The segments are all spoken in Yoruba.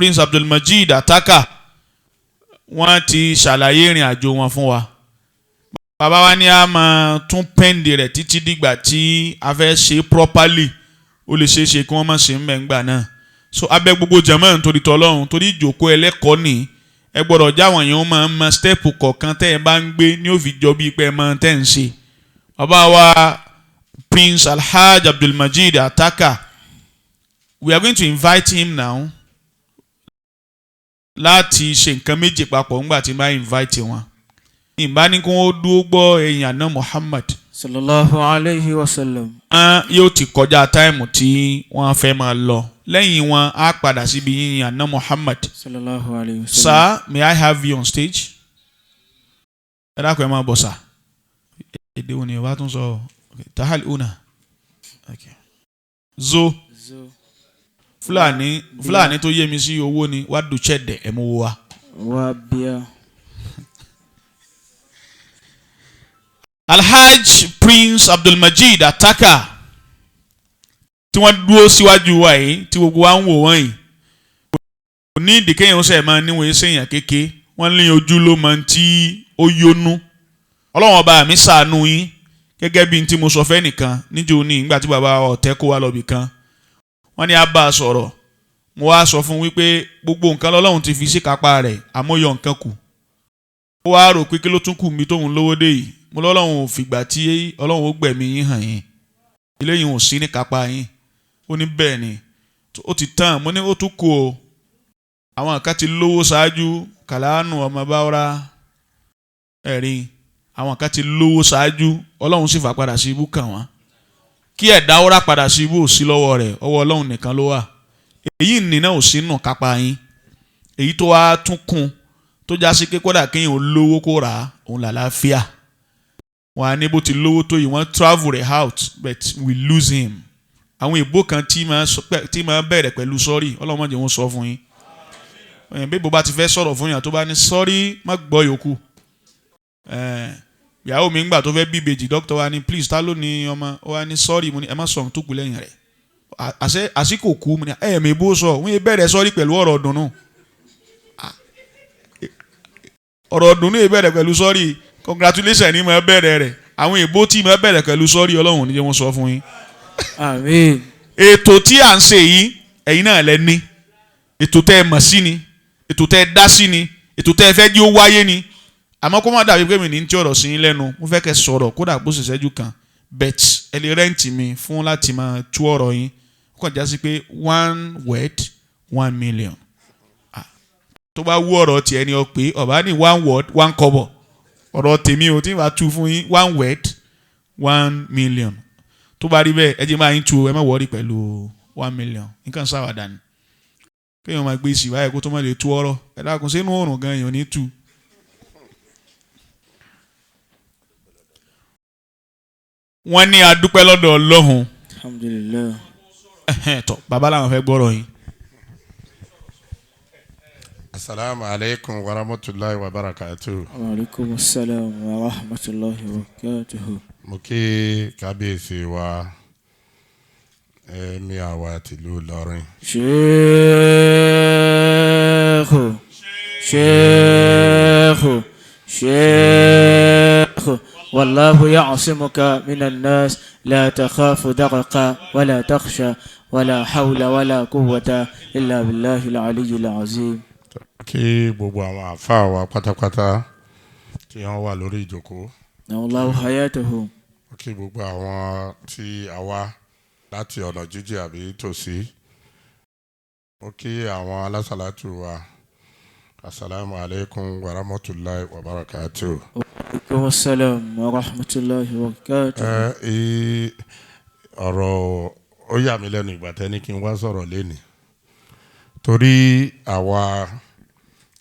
Prince Abdulmajid Ataka wọ́n ti ṣàlàyé ìrìn àjò wọn fún wa. Bàbá wa ní a máa tún pẹ́ǹdì rẹ̀ títí dìgbà tí a fẹ́ ṣe properly ó lè ṣeé ṣe kí wọ́n má ṣe ń mẹ́ngbà náà. So abẹ́ gbogbo jàmáà nítorí tọ́lọ́run torí ìjòkó ẹlẹ́kọ̀ọ́ ni ẹ gbọ́dọ̀ jáwọn èèyàn máa ń mọ step kọ̀ọ̀kan tẹ́ ẹ bá ń gbé ní òfin jọ bíi pé ẹ máa tẹ́ ń ṣe. Bàbá wa Prince Alhaji Abdulmajid Ataka, we are going to invite him now láti ṣe nǹkan méjì papọ̀ ńgbà tí máa invite wọn. Ìbá ní kí wọ́n dúró gbọ́ ẹ̀yìn àná Muhammad sallallahu alayhi wa sallam. Yóò ti kọjá táìmù tí wọ́n fẹ́ máa lọ. Lẹ́yìn wọn á padà síbi yìnyín àná Muhammad sallallahu alayhi wa sallam. Sir, may I have you on stage? Ẹ dákun ẹ máa bọ̀ sà. Èdè òní ẹ bá tún sọ tahal una. Zo. Fúlàní tó yé mi sí owó ni wàá dùchẹ́ dẹ̀ ẹ̀ mú wa. Wà bíà. Alhaj Prince Abdulmajid Ataka tí wọ́n dúró síwájú wa yìí tí gbogbo wa ń wò wọ́n yìí kò ní ìdíkẹ́yìn ọ̀sẹ̀ máa níwọ̀n ẹsẹ̀ yàn kéke wọ́n lé ojú ló máa ń tí ó yónú. Ọlọ́run ọba mi ṣàánú yín gẹ́gẹ́ bí n tí mo sọ fẹ́ nìkan níjó ní ìgbà tí bàbá ọ̀tẹ́ kó wa lọ́bì kan wọ́n ní a bá a sọ̀rọ̀ mo wá sọ fún wípé gbogbo nǹkan lọ́lọ́run ti fi sí kápá rẹ̀ àmóyọ nǹkan kù ó wá rò pé kí ló tún kù mí tóun lówó dé yìí mo lọ́lọ́run ò fìgbà tí Ọlọ́run ó gbẹ̀mí yín hàn yín eléyìí ò sí ní kápá yín ó ní bẹ́ẹ̀ ni ó ti tán mo ní ó tún kù o àwọn kan ti lówó ṣáájú kàlánù ọmọ báwọ́rá ẹ̀rín àwọn kan ti lówó ṣáájú Ọlọ́run sì fà padà sí ibú kàn wọ́n kí ẹ̀dá ọ̀rá padà sí ibú ò sí lọ́wọ́ rẹ̀ ọwọ́ Ọlọ́run nìkan ló wà èyí nìna ò sí nù kápá yín èyí tó wá tún kún tó já sí pé kódà kéèyàn lówó kó rà á òun làlàáfíà wọn á ní bó ti lówó tó yìí wọ́n travel rẹ̀ out but we lose him. Àwọn ìbò kan tí máa bẹ̀rẹ̀ pẹ̀lú sọ́rí Ọlọ́run má jẹ́ wọ́n sọ fún yín bí bó bá ti fẹ́ sọ̀rọ̀ fún yàn tó bá ní sọ́rí má gbọ́ yòókù. Ìyàwó mi ńgbà tó fẹ́ bí ìbejì dókítà wa ní please ta ló ní ọmọ ó wá ní sọ́rí mo ní ẹ má sọ̀rọ̀ tó kù lẹ́yìn rẹ̀ àsìkò kú mo ní mi bó sọ wọ́n yé bẹ̀rẹ̀ sọ́rí pẹ̀lú ọ̀rọ̀ ọ̀dùnnú yé bẹ̀rẹ̀ pẹ̀lú sọ́rí congratulations ni mo bẹ̀rẹ̀ rẹ̀ àwọn ìbò tí mo bẹ̀rẹ̀ pẹ̀lú sọ́rí Ọlọ́run ní jẹ́ wọ́n sọ fún yín. Àmín. Ètò tí à ń ṣe yìí ẹ̀yin náà lẹ ní ètò tẹ́ ẹ mọ̀ sí ni ètò tẹ́ ẹ dá sí ni ètò tẹ́ ẹ fẹ́ jí ó wáyé ni àmọ́ kó má dàbí pé mi ní tí ọ̀rọ̀ sí yín lẹ́nu mo fẹ́ kẹ́ sọ̀rọ̀ kódà bó ṣe ṣẹ́jú kan bet ẹ lè rẹ́ǹtì mi fún láti máa tú ọ̀rọ̀ yín ó kàn já sí pé 1 word 1 million tó bá wú ọ̀rọ̀ tiẹ̀ ni ọ pé ọ̀bá ní 1 word 1 kọ́bọ̀ ọ̀rọ̀ tèmi ò tí ì bá tú fún yín 1 word 1 million tó bá rí bẹ́ẹ̀ ẹ jẹ́ máa ń tu ẹ má wọ́ọ̀rì pẹ̀lú 1 million nǹkan sáwàdà ni kéèyàn máa gbé ìsìwá ẹ̀ kó tó má lè tú ọ̀rọ̀ ẹ dákun sínú òòrùn gan èèyàn ní tu. Wọ́n ní adúpẹ́ lọ́dọ̀ Ọlọ́run. Alhamdulillah. Tọ́ bàbá làwọn fẹ́ gbọ́rọ̀ yín. Assalamu alaikum wa rahmatullahi wa barakatuh. Wa alaikum assalam wa rahmatullahi wa barakatuh. Mo kí kábíyèsí wa ẹ̀mí àwa tìlú Ìlọrin. Sheikh wallahu ya'simuka minan nas la takhafu darqa wala takhsha wala hawla wala quwwata illa billahi al-aliyyil azim. Kí gbogbo àwọn àfáà wa pátápátá tí wọ́n wà lórí ìjókòó. Allahu hayatuhu. Kí gbogbo àwọn tí a wá láti ọ̀nà jíjìn àbí tòsí. Ó kí àwọn alásàlátù wa. Assalamu alaikum wa rahmatullahi wa barakatuh. Wa alaikum assalam wa rahmatullahi wa barakatuh. Ọ̀rọ̀ ó yà mí lẹ́nu ìgbà tẹ́ni kí n wá sọ̀rọ̀ lénìí. Torí àwa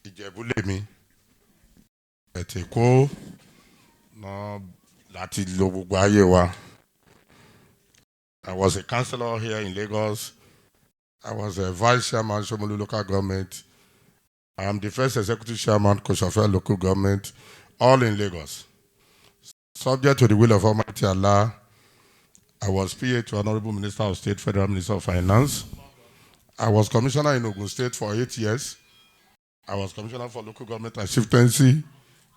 Ìjẹ̀bú lèmi Èkó náà láti lo gbogbo ayé wa. I was a councillor here in Lagos. I was a vice chairman Shomolu local government. I am the first executive chairman Koshofe local government, all in Lagos. Subject to the will of Almighty Allah, I was PA to Honorable Minister of State, Federal Minister of Finance. I was commissioner in Ogun State for 8 years. I was commissioner for local government and chieftaincy.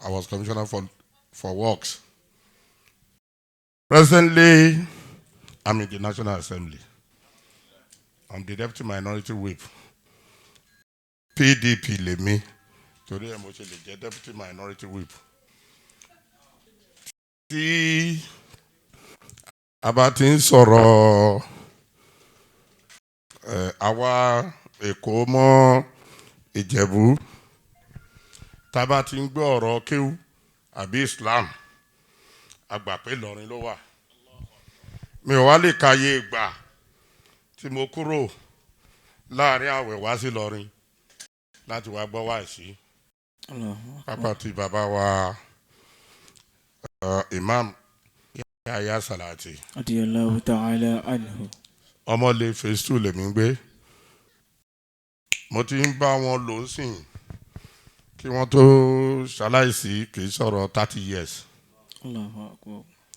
I was commissioner for works. Presently, I'm in the National Assembly. I'm the deputy minority whip. PDP lèmi. Torí ẹ̀ mo ṣe lè jẹ́ deputy minority whip. Tí a bá ti ń sọ̀rọ̀ àwa Èkó mọ́ Ìjẹ̀bú, tá a bá ti ń gbọ́ ọ̀rọ̀ kéwú àbí Islam, a gbà pé Ìlọrin ló wà. Mi ò wá lè kàyé ìgbà tí mo kúrò láàrin àwẹ̀ wá sí Ìlọrin láti wá gbọ́ wáàsí. Pápá ti bàbá wa Imam Yahya Salati. Radiyallahu ta'ala anhu. Ọmọlé phase 2 lèmi ń gbé. Mo ti ń bá wọn lò ó sìn kí wọ́n tó ṣaláìsí kì í sọ̀rọ̀ 30 years.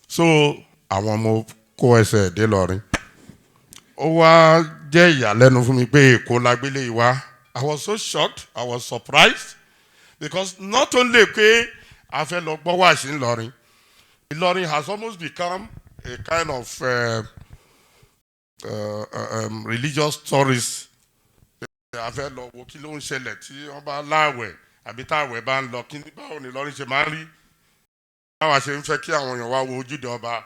So àwọn ọmọ kó ẹsẹ̀ dé lọ́rin. Ó wá jẹ́ ìyàlẹ́nu fún mi pé Èkó lágbélé wa. I was so shocked, I was surprised because not only pé a fẹ́ lọ gbọ́ wáàsí ńlọrin, Ìlọrin has almost become a kind of religious tourist. A fẹ́ lọ wo kí ló ń ṣẹlẹ̀ tí wọ́n bá láwẹ̀ àbí táwẹ̀ bá ń lọ kí ní báwo ni Ìlọrin ṣe máa ń rí. Báwa ṣe ń fẹ́ kí àwọn èèyàn wá wo ojúde ọba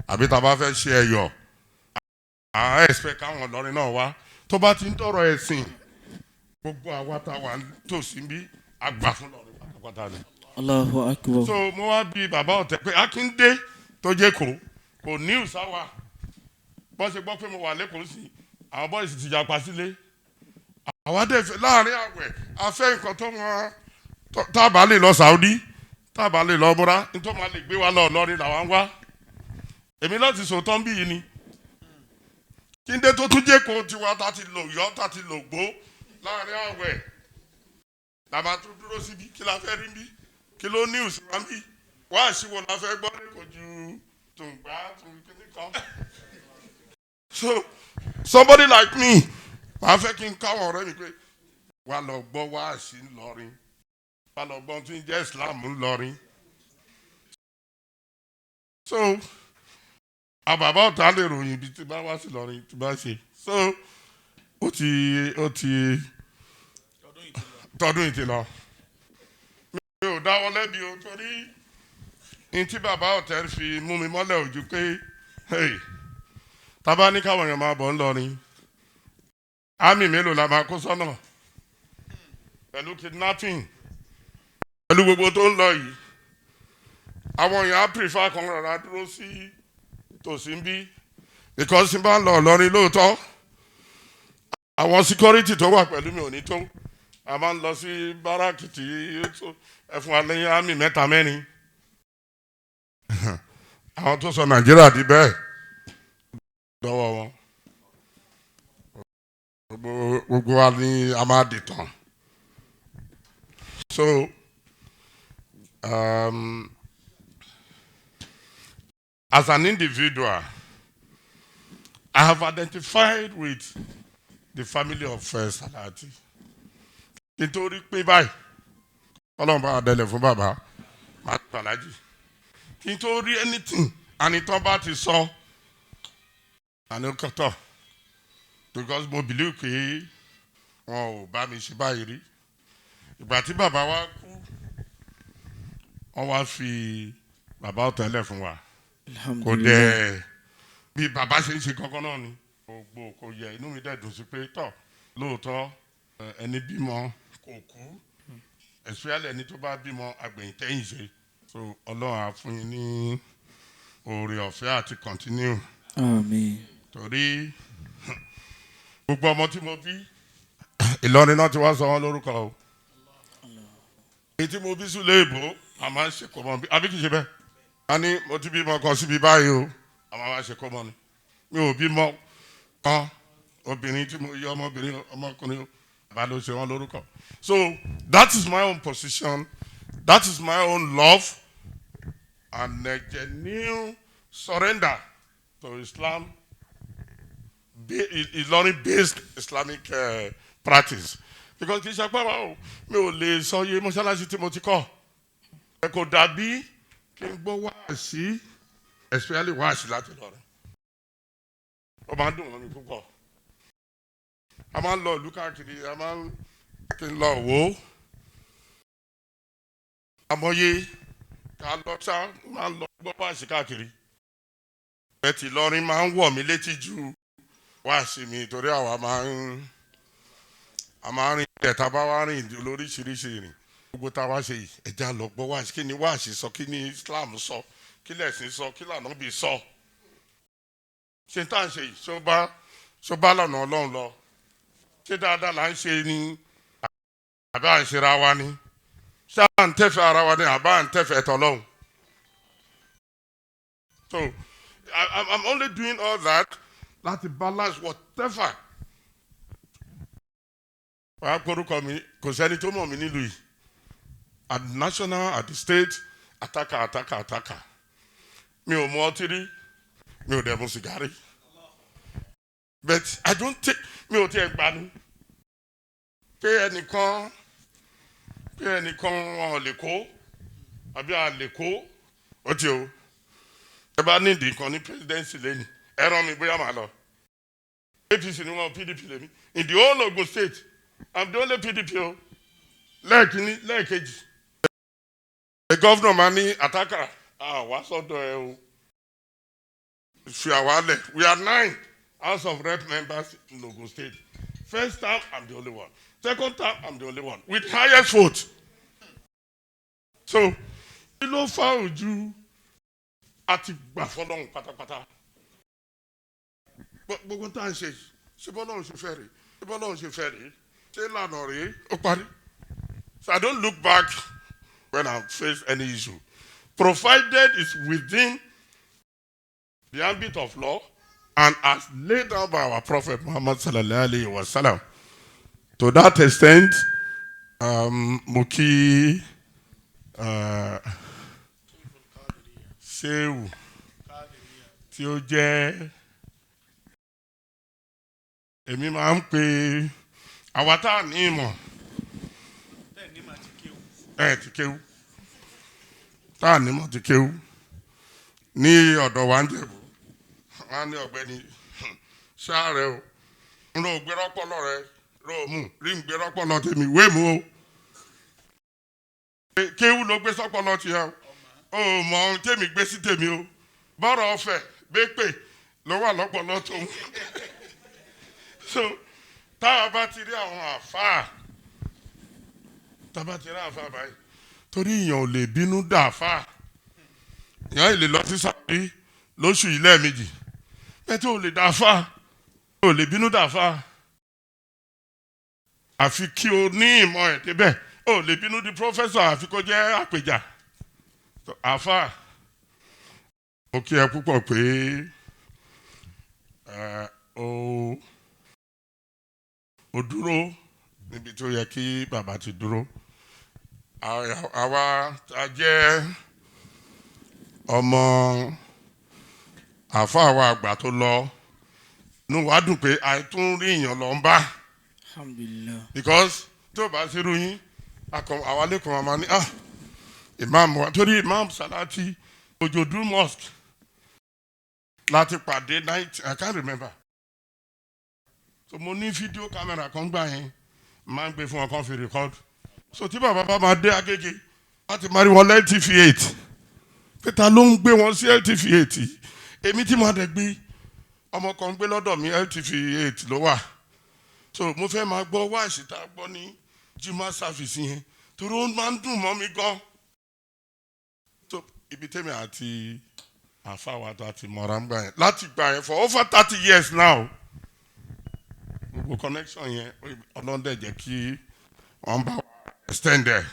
àbí tá a bá fẹ́ ṣe ẹ̀yọ̀. I expect káwọn Ìlọrin náà wá. Tó bá ti ń tọrọ ẹ̀sìn, gbogbo àwa tá a wà tòsí bí àgbà fún Ìlọrin pátápátá ni. Allahu akbar. So mo wá bí bàbá ọ̀tẹ̀ pé Akíndé tó jẹ́ kò ní ìsáwà. Bọ́n ṣe gbọ́ pé mo wà lẹ́kọ̀ọ́ sí àwọn bọ́ọ̀sì ti japa sílé. Àwa dẹ̀ fẹ́ láàrin àwẹ̀ a fẹ́ nǹkan tó wọn tá a bá lè lọ Saudi, tá a bá lè lọ múra, nítorí máa lè gbé wa lọ Ìlọrin làwọn ń wá. Èmi láti sòótọ́ ń bí yìí ni. Kíndé tó tún jẹ́ kó tiwa tá ti lò yọ́ tá ti lò gbó láàrin àwẹ̀. Làbá tún dúró síbi kí la fẹ́ rí bí kí ló ní ìsúra bí wá àṣìwò la fẹ́ gbọ́ ní kò ju tùǹgbà tùǹkìní kan. So somebody like me wàá fẹ́ kí n káwọn ọ̀rẹ́ mi pé wà lọ gbọ́ wá àṣì ńlọrin wà lọ gbọ́ tí ń jẹ́ Islam ńlọrin. So àbàbà ọ̀tá lè ròyìn ibi tí bá wá sí Ìlọrin tí bá ṣe. So ó ti tọdún ìtì lọ. Mi ò dáwọ́ lẹ́bi o torí ní tí bàbá ọ̀tẹ̀ fi mú mi mọ́lẹ̀ ojú pé tábà ní káwọn èèyàn máa bọ̀ ńlọrin àmì mélòó la máa kó sọ́nà pẹ̀lú kidnapping pẹ̀lú gbogbo tó ń lọ yìí. Àwọn èèyàn á prefer kan rárá dúró sí tòsí ń bí because n bá ń lọ Ìlọrin lóòótọ́ àwọn security tó wà pẹ̀lú mi ò ní tó. A máa ń lọ sí báràkì tí ẹfun alẹ́ àmì 3 4. Àwọn tó sọ Nàìjíríà di bẹ́ẹ̀ lọ́wọ́ wọn. Gbogbo wa ni a máa di tán. So as an individual, I have identified with the family of Salati. Nítorí pé báyìí Ọlọ́run bá délẹ̀ fún bàbá máa tàlájì nítorí anything ànitán bá ti sọ àníkọ́tọ̀ because mo believe pé wọn ò bá mi ṣe báyìí rí. Ìgbà tí bàbá wa kú wọ́n wá fi bàbá ọ̀tẹ̀lẹ̀ fún wa kò dẹ̀ bí bàbá ṣe ń ṣe kankan náà ni gbogbo kò yẹ inú mi dẹ̀ dùn sí pé tọ̀ lóòótọ́ ẹni bímọ kò kú especially ẹni tó bá bímọ àgbẹ̀yìntẹ́yìn ṣe. So Ọlọ́run á fún yín ní oore ọ̀fẹ́ àti continue. Àmín. Torí gbogbo ọmọ tí mo bí Ìlọrin náà ti wá sọ wọn lórúkọ o. Èyí tí mo bí sílé ìbò a máa ń ṣe kó mọ bí àbí kì í ṣe bẹ́ẹ̀. A ní mo ti bímọ kan síbi báyìí o a máa ṣe kó mọ ni. Mi ò bímọ kan obìnrin tí mo yọ ọmọbìnrin ọmọkùnrin bá ló ṣe wọn lórúkọ. So that is my own position, that is my own love and a genuine surrender to Islam Ìlọrin-based Islamic practice because kì í ṣe pé mi ò lè sọ iye mọ́ṣáláṣí tí mo ti kọ́ ẹ kò dàbí kí n gbọ́ wáàsí especially wáàsí láti Ìlọrin ó máa ń dùn mọ́ mi púpọ̀ a máa ń lọ ìlú káàkiri a máa ń kí n lọ wò ó àmọye ká lọ sá máa ń lọ gbọ́ wáàsí káàkiri ẹ ti Ìlọrin máa ń wọ̀ mí létí ju wáàsí mi torí àwa máa ń rìn ilẹ̀ tá a bá wá rìn lóríṣiríṣi rìn gbogbo tá a wá ṣe yìí ẹja lọ gbọ́ wáàsí kí ni wáàsí sọ kí ni Islam sọ kí lẹ̀sìn sọ kí lànà bí sọ ṣé tá à ń ṣe yìí ṣó bá lọ́nà Ọlọ́run lọ ṣé dáadáa là ń ṣe ni àbá à ń ṣera wa ni ṣé à ń tẹ́fẹ̀ẹ́ ara wa ni àbá à ń tẹ́fẹ̀ẹ́ tọ́lọ́hun. So I'm only doing all that láti balance whatever. wàá korúkọ mi kò sẹ́ni tó mọ̀ mí nílùú yìí at the national at the state attacker mi ò mu ọtí rí mi ò dẹ̀ mu sìgárì but I don't take mi ò tiẹ̀ gbanu pé ẹnìkan wọn ò lè kó àbí à lè kó ó ti o ẹ bá ní ìdí kan ní presidency lẹ́nu ẹ rán mi bóyá màá lọ APC ni wọn PDP lèmi in the whole Ogun state I'm the only PDP o lẹ́ẹ̀kejì the governor máa ní attacker wá sọ́dọ̀ ẹ o fi àwa lẹ̀ we are 9 House of Rep members in Ogun state first term I'm the only one second term I'm the only one with highest vote so kí ló fà ojú àti gbà fọlọ́run pátápátá gbogbo tá à ń ṣe ṣé bọ́lọ́run ṣe fẹ́ rèé ṣé bọ́lọ́run ṣe fẹ́ rèé ṣé ìlànà rèé ó parí so I don't look back when I face any issue provided it's within the ambit of law and as laid down by our Prophet Muhammad sallallahu alayhi wa sallam. To that extent, mo kí Ṣéwù tí ó jẹ́ èmi máa ń pe àwa tá a ní ìmọ̀ ti kéwú tá a ní ìmọ̀ ti kéwú ní ọ̀dọ̀ wa ń jẹ̀bú wọ́n á ní ọ̀gbẹ́ni ṣáà rẹ o n ò gbé rọ́pọ̀lọ rẹ róòmù rí ń gbé rọ́pọ̀lọ tèmi wéèmù o kéwú ló gbé sọ́pọ̀lọ tiẹ̀ o mọ ohun tèmi gbé sí tèmi o bọ́rọ̀ ọ̀fẹ́ bẹ́pẹ̀ ló wà lọ́pọ̀lọ tó ń so táwa bá ti rí àwọn àfáà báyìí torí èèyàn ò lè bínú dà àfáà èèyàn lè lọ sí sàbí lóṣù yìí lẹ́ẹ̀mejì bẹ́ẹ̀ tí ò lè dà àfáà ò lè bínú dà àfáà àfi kí o ní ìmọ̀ ẹ̀ débẹ̀ ò lè bínú di pọ́fẹ́sọ̀ àfi kó jẹ́ àpèjà àfáà mo kí ẹ púpọ̀ pé ó dúró níbi tó yẹ kí bàbá ti dúró àwa a jẹ́ ọmọ àfáà wa àgbà tó lọ inú wa dùn pé àìtún rí èèyàn lọ ń bá Alhamdulillah. because tó bá ṣerú yín àwa lẹ́kọ̀ọ́ máa ní imam wa torí imam Salati Ojodu mosque láti pàdé 90 I can't remember so mo ní fídíò kámẹ́rà kan gbà yẹn máa ń gbé fún ọkàn fi record so tí bàbá bá máa dé Agége láti máa rí wọn LTV8 pété ló ń gbé wọn sí LTV8 èmi tí mo dẹ̀ gbé ọmọ kan gbé lọ́dọ̀ mi LTV8 ló wà so mo fẹ́ máa gbọ́ wáàsí tá a gbọ́ ní jimá service yẹn torí ó máa ń dùn mọ́ mi gan so ibi tẹ́mi àti àfáwà tó àti mọ̀ra ń gbà yẹn láti gbà yẹn for over 30 years now gbogbo connection yẹn ọlọ́dẹ jẹ́ kí wọ́n bá extend there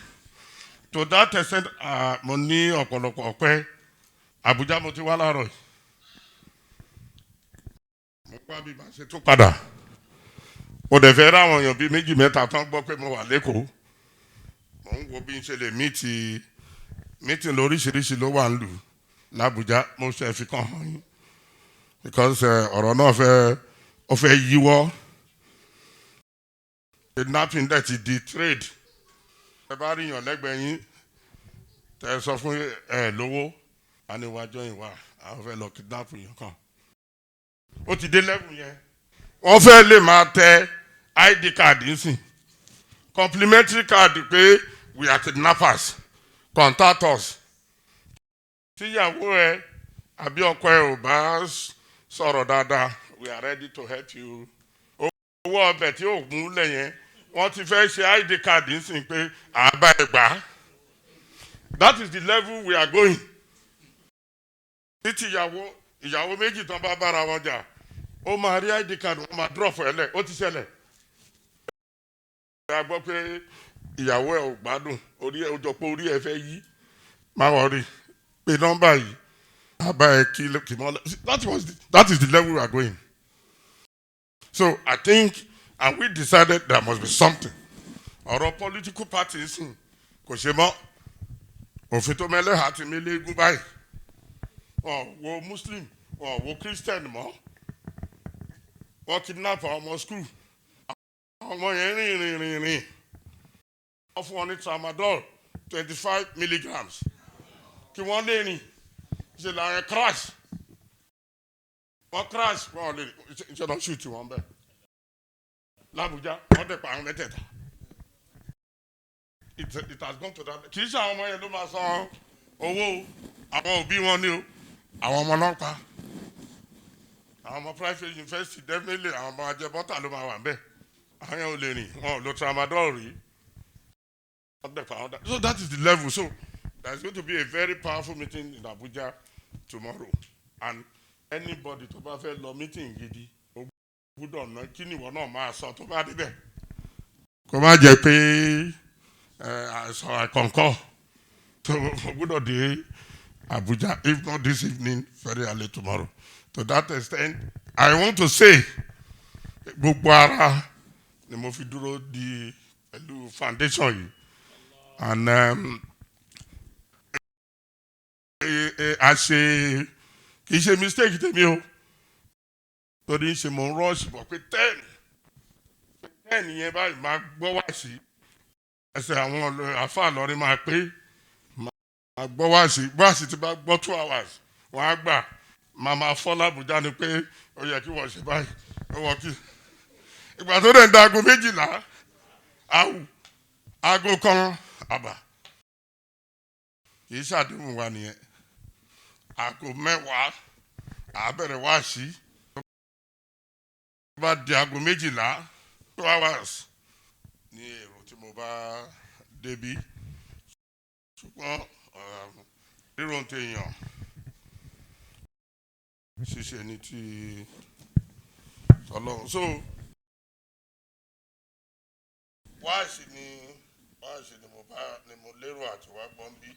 to that extent mo ní ọ̀pọ̀lọpọ̀ ọpẹ́ Àbújá mo ti wá láàárọ̀ yìí mo pa bí màá ṣe tún padà mo dẹ̀ fẹ́ ráwọn èèyàn bíi méjì mẹ́ta tán gbọ́ pé mo wà lẹ́kọ̀ọ́ mo ń wo bí n ṣe lè mítìn lóríṣiríṣi ló wà ń lù l'Àbújá mo ṣe fi kàn hàn yín because ọ̀rọ̀ náà fẹ́ ó fẹ́ yíwọ́ kidnapping dẹ̀ ti di trade ẹ bá rí yàn lẹ́gbẹ̀ẹ́ yín tẹ sọ fún ẹ lówó àníwájọ́ ìwà àwọn fẹ́ lọ kidnap yàn kan ó ti dé level yẹn wọ́n fẹ́ lè máa tẹ ID card nísìn complimentary card pé we are kidnappers contact us tíyàwó ẹ àbí ọkọ ẹ ò bá sọ̀rọ̀ dáadáa we are ready to help you owó ọbẹ̀ tí ò gún lẹ́yìn wọ́n ti fẹ́ ṣe ID card nísìn pé àbá ẹ gbà á. That is the level we are going. Títí ìyàwó méjì tán bá bára wọn jà ó máa rí ID card wọn máa drop ẹ lẹ̀ ó ti ṣẹlẹ̀. a gbọ́ pé ìyàwó ẹ̀ ò gbádùn orí ẹ̀ ó jọ pé orí ẹ̀ fẹ́ yí má wọrí pé nọ́mbà yìí bàbá ẹ̀ kì mọ́ that is the level we are going. So I think and we decided there must be something. Ọ̀rọ̀ political parties kò ṣe mọ́. Òfin tó mẹ́lẹ́ àti mẹ́lẹ́gún báyìí wo Muslim wo Christian mọ́ wọ́n kidnap àwọn ọmọ school ọmọ yẹn rìn wọ́n fún wọn ní tramadol 25 milligrams kí wọ́n lè rìn ṣe làwọn crash wọ́n crash wọ́n lè ṣe lọ shoot wọn bẹ́ẹ̀ l'Abuja wọ́n dẹ̀ pa àwọn mẹ́tẹ̀ẹ̀ta. It has gone to that. Kì í ṣe àwọn ọmọ yẹn ló máa san owó àwọn òbí wọn ni o àwọn ọmọ náà pa àwọn ọmọ private university definitely àwọn ọmọ ajẹ bọ́tà ló máa wà bẹ́ẹ̀ àwọn yẹn ò lè rìn wọn ò lo tramadol rí. So that is the level. So there is going to be a very powerful meeting in Abuja tomorrow and anybody tó bá fẹ́ lọ meeting gidi ó gbúdọ̀ ná kí ni ìwọ náà máa sọ tó bá débẹ̀ kó má jẹ́ pé. So I concur to Budodi Abuja, if not this evening, very early tomorrow. To that extent, I want to say, gbogbo ara ni mo fi dúró di pẹ̀lú foundation yìí, and a ṣe kì í ṣe mistake tèmi o, torí ṣe mo ń rush bọ̀ pé 10 yẹn báyìí máa gbọ́ wá sí. Ẹsẹ̀ àwọn àfáà lọ́rin máa pé máa gbọ́ wáàsí tí bá gbọ́ 2 hours wọ́n á gbà máa fọ́ l'Abuja ni pé ó yẹ kí wọ́n ṣe báyìí ó wọ́n kí. Ìgbà tó dẹ̀ ń da aago 12 àwù aago kan àbà kì í ṣàdéhùn wa nìyẹn aago 10 àbẹ̀rẹ̀ wáàsí tó bá di aago 12 2 hours ní èrò tí mo bá débi ṣùgbọ́n rírun téèyàn ṣíṣe ní ti Ọlọ́run. So wáàsí ni mo lérò àti wá gbọ́n bí.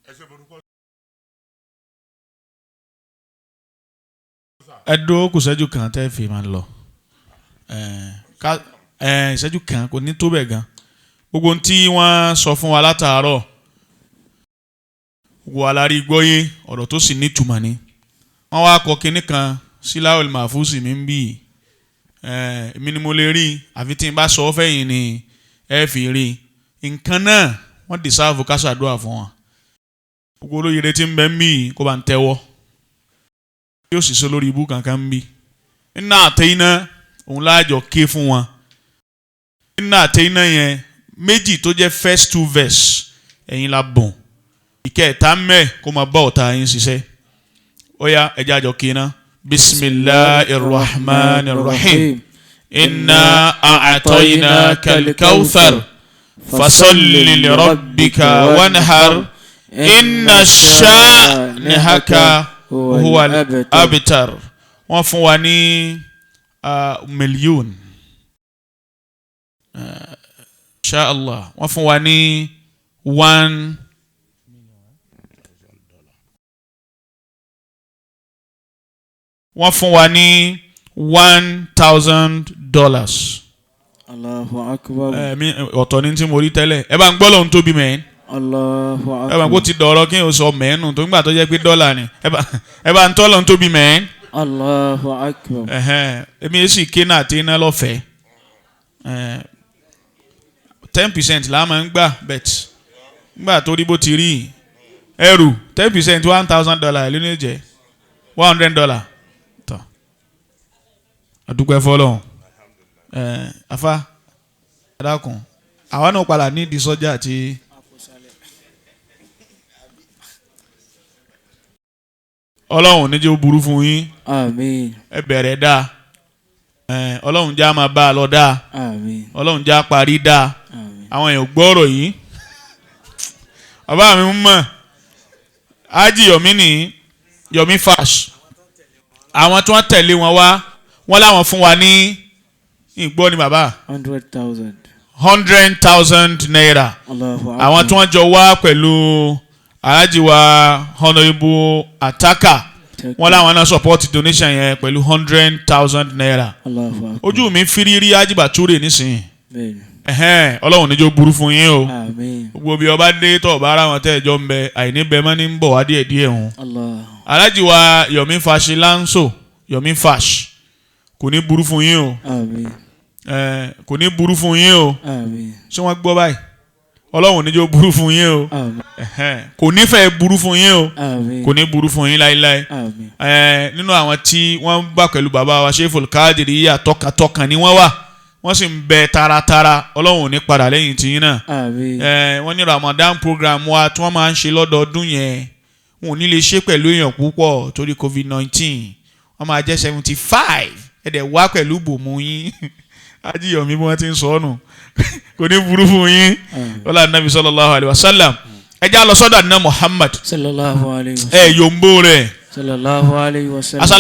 ẹ ṣe borúkọ. ẹ dúró kù ìṣẹ́jú kan tẹ́ fi máa lọ ìṣẹ́jú kan kò ní tó bẹ́ẹ̀ gan gbogbo ohun tí wọ́n sọ fún wa látàárọ̀ gbogbo alárí gbọ́yé ọ̀rọ̀ tó sì ní ìtumọ̀ ni wọ́n wá kọ kinní kan sí láwọ̀lì màfúsì mi ń bì èmi ni mo lè rí àfi tí n bá sọ ọ́ fẹ́yìn ni ẹ fi rí nǹkan náà wọ́n dìsáàfù ká ṣàdúrà fún wọn gbogbo olóyèrè tí ń bẹ ń bì kó bá ń tẹ́wọ́ yóò sì sọ lórí ibú kankan bí iná àtẹ̀yìnà òun láàjọ ké fún wọn iná àtẹ̀yìnà yẹn méjì tó jẹ́ first 2 verse ẹ̀yin la bọ̀n ìkẹta mẹ́ kó máa bá ọ̀tá yín ṣiṣẹ́ ó yá ẹjẹ́ àjọ ké náà bismillahir rahmanir rahim inna a'tainaka al-kawthar fasalli li rabbika wanhar inna sha'naka huwa al-abtar wọ́n fún wa ní mílíọ̀nù inshallah wọ́n fún wa ní $1 wọ́n fún wa ní $1,000. Allahu akbar. ọ̀tọ̀ ní tí mo rí tẹ́lẹ̀ ẹ bá ń gbọ́ lóhun tóbi mẹ́rin. Allahu ẹ bá kó akbar. ti dọ̀rọ̀ kí n ò sọ mẹ́nu tó ń gbà tó jẹ́ pé dọ́là ni ẹ bá ń tọ́lọ̀ ń tóbi mẹ́. Allahu akbar. Èmi yẹn sì ké náà tí iná lọ́fẹ̀ẹ́ 10% là máa ń gbà bet nígbà tó rí bó ti rí ẹrù 10% $1,000 ló ní jẹ́ $100 tọ́ àdúgbò fọlọ́hún afa adákùn àwa náà padà ní ìdí sọ́jà àti. Ọlọ́run níjẹ́ ó burú fún yín. Àmín. Ẹ bẹ̀rẹ̀ dáa. Ọlọ́run já máa bá a lọ dáa. Àmín. Ọlọ́run já parí dáa. Àmín. Àwọn èèyàn gbọ́rọ̀ yìí. Bàbá mi ń mọ̀. Ájì Yomi ní Yomi Fash. Àwọn tí wọ́n tẹ̀lé wọn wá wọ́n láwọn fún wa ní ìgbọ́ ni bàbá. 100,000. 100,000 naira. Allahu akbar. Àwọn tí wọ́n jọ wá pẹ̀lú Alhaji wa Honorable Ataka wọ́n láwọn náà support donation yẹn pẹ̀lú 100,000 naira. Allahu akbar. Ojú mi fírírí Ajiba Ture nísìnyí. Bẹ́ẹ̀ni. Ọlọ́run níjó burú fún yín o. Àmín. Gbogbo bí ọba dé tọ̀ bá ara wọn tẹ́ ẹjọ́ ń bẹ àìní bẹ mọ́ ní ń bọ̀ wá díẹ̀ díẹ̀ hùn. Allah. Alhaji wa Yomi Fash Lanso Yomi Fash kò ní burú fún yín o. Àmín. Kò ní burú fún yín o. Àmín. Ṣé wọ́n gbọ́ báyìí? Ọlọ́run níjó burú fún yín o. Àmín. Kò ní fẹ́ burú fún yín o. Àmín. Kò ní burú fún yín láíláí. Àmín. Nínú àwọn tí wọ́n bá pẹ̀lú bàbá wa Sheikhul Qadir yíyà tọkàntọkàn ni wọ́n wà wọ́n sì ń bẹ taratara Ọlọ́run ò ní padà lẹ́yìn tiyín náà. Àmín. Wọ́n ní Ramadan program wa tí wọ́n máa ń ṣe lọ́dọọdún yẹn wọn ò ní lè ṣe pẹ̀lú èèyàn púpọ̀ torí COVID-19 wọ́n máa jẹ́ 75 ẹ̀dẹ̀ wá pẹ̀lú bòmú yín Ájì Yomi bí wọ́n ti ń sọ ọ́nù kò ní burú fún yín ọlá Nabi sallallahu alayhi wa sallam ẹ já lọ sọ́dọ̀ àná Muhammad Sallallahu alayhi wa sallam. yòǹbó rẹ̀. Sallallahu alayhi wa sallam.